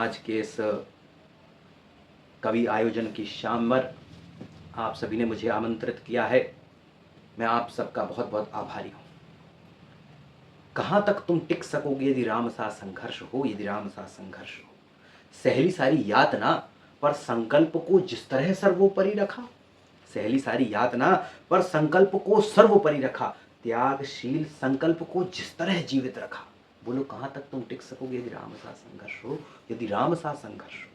आज के इस कवि आयोजन की शाम पर आप सभी ने मुझे आमंत्रित किया है। मैं आप सबका बहुत बहुत आभारी हूँ। कहाँ तक तुम टिक सकोगे यदि राम सा संघर्ष हो, यदि राम सा संघर्ष हो। सहली सारी यातना पर संकल्प को जिस तरह सर्वोपरि रखा, सहली सारी यातना पर संकल्प को सर्वोपरि रखा, त्यागशील संकल्प को जिस तरह जीवित रखा। बोलो कहाँ तक तुम टिक सकोगे यदि राम सा संघर्ष हो, यदि राम सा संघर्ष हो।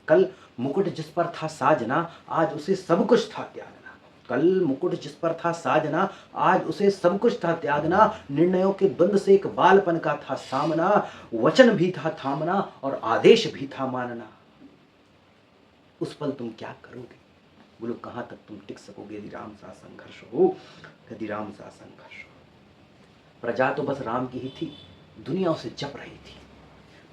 कल मुकुट जिस पर था साजना, आज उसे सब कुछ था त्यागना। कल मुकुट जिस पर था साजना, आज उसे सब कुछ था त्यागना। निर्णयों के द्वंद्व से एक बालपन का था सामना, वचन भी था थामना और आदेश भी था मानना। उस पल तुम क्या करोगे? बोलो कहां तक तुम टिक सकोगे यदि राम सा संघर्ष हो, यदि राम सा संघर्ष हो। प्रजा तो बस राम की ही थी, दुनिया उसे जप रही थी।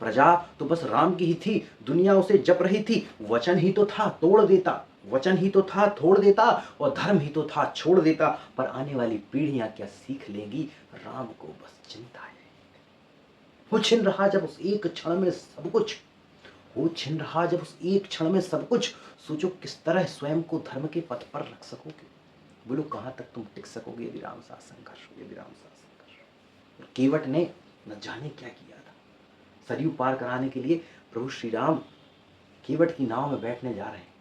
प्रजा तो बस राम की ही थी, दुनिया उसे जप रही थी। वचन ही तो था तोड़ देता, वचन ही तो था तोड़ देता, और धर्म ही तो था छोड़ देता। पर आने वाली पीढ़ियां क्या सीख लेंगी? राम को बस चिंता है। वो छिन रहा जब उस एक क्षण में सब कुछ, वो छिन रहा जब उस एक क्षण में सब कुछ। सोचो किस तरह स्वयं को धर्म के पथ पर रख सकोगे। बोलो कहां तक तुम टिक सकोगे यदि राम सा संघर्ष हो, यदि राम सा संघर्ष हो। केवट ने न जाने क्या किया था। सरयू पार कराने के लिए प्रभु श्री राम केवट की नाव में बैठने जा रहे हैं।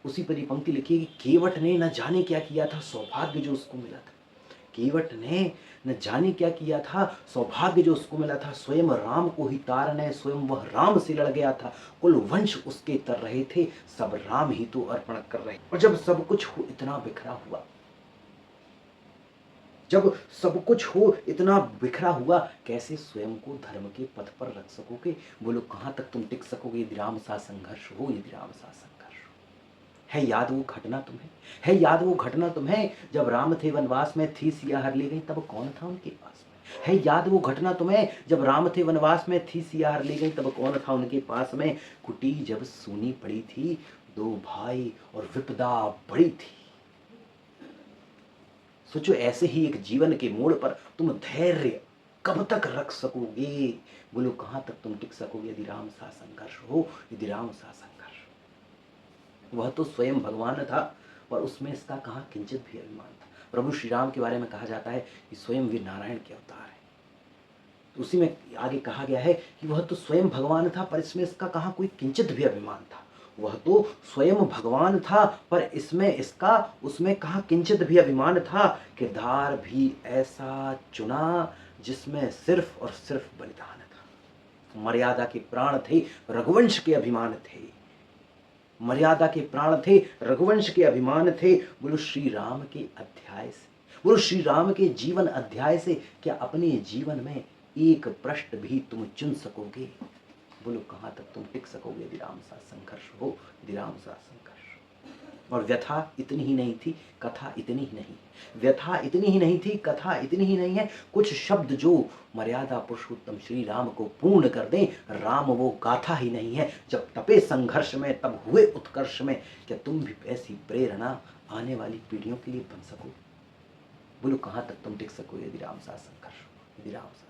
उसी पर ये पंक्ति लिखी है कि केवट ने न जाने क्या किया था, सौभाग्य जो उसको मिला था। केवट ने न जाने क्या किया था, सौभाग्य जो उसको मिला था। स्वयं राम को ही तारने, स्वयं वह राम से लड़ गया था। कुल वंश उसके तर रहे थे, सब राम ही तो अर्पण कर रहे। और जब सब कुछ हो इतना बिखरा हुआ, जब सब कुछ हो इतना बिखरा हुआ, कैसे स्वयं को धर्म के पथ पर रख सकोगे? बोलो कहां तक तुम टिक सकोगे यदि राम सा संघर्ष हो, यदि राम सा संघर्ष हो। है याद वो घटना तुम्हें? है याद वो घटना तुम्हें जब राम थे वनवास में, थी सिया हर ली गई तब कौन था उनके पास में? है याद वो घटना तुम्हें जब राम थे वनवास में, थी सिया हर ली गई तब कौन था उनके पास में? कुटी जब सूनी पड़ी थी, दो भाई और विपदा बड़ी थी। सोचो ऐसे ही एक जीवन के मोड़ पर तुम धैर्य कब तक रख सकोगे? बोलो कहां तक तुम टिक सकोगे यदि राम सा संघर्ष हो, यदि राम सा संघर्ष हो। वह तो स्वयं भगवान था और उसमें इसका कहां किंचित भी अभिमान था। प्रभु श्री राम के बारे में कहा जाता है कि स्वयं वे नारायण के अवतार है। तो उसी में आगे कहा गया है कि वह तो स्वयं भगवान था पर इसमें इसका कहां कोई किंचित भी अभिमान था। वह तो स्वयं भगवान था पर इसमें इसका उसमें कहा किंचित भी अभिमान था। किरदार भी ऐसा चुना जिसमें सिर्फ और सिर्फ बलिदान था। मर्यादा के प्राण थे, रघुवंश के अभिमान थे। मर्यादा के प्राण थे, रघुवंश के अभिमान थे। बोलो श्री राम के अध्याय से, बोलो श्री राम के जीवन अध्याय से क्या अपने जीवन में एक पृष्ठ भी तुम चुन सकोगे? बोलो कहां तक तुम टिक सकोगे यदि राम सा संघर्ष हो, यदि राम सा संघर्ष हो। और व्यथा इतनी ही नहीं थी, कथा इतनी ही नहीं। व्यथा इतनी ही नहीं थी, कथा इतनी ही नहीं है। कुछ शब्द जो मर्यादा पुरुषोत्तम श्री राम को पूर्ण कर दें, राम वो गाथा ही नहीं है। जब तपे संघर्ष में तब हुए उत्कर्ष में, क्या तुम भी ऐसी प्रेरणा आने वाली पीढ़ियों के लिए बन सको? बोलो कहां तक तुम टिक सको यदि राम सा संघर्ष हो, यदि राम सा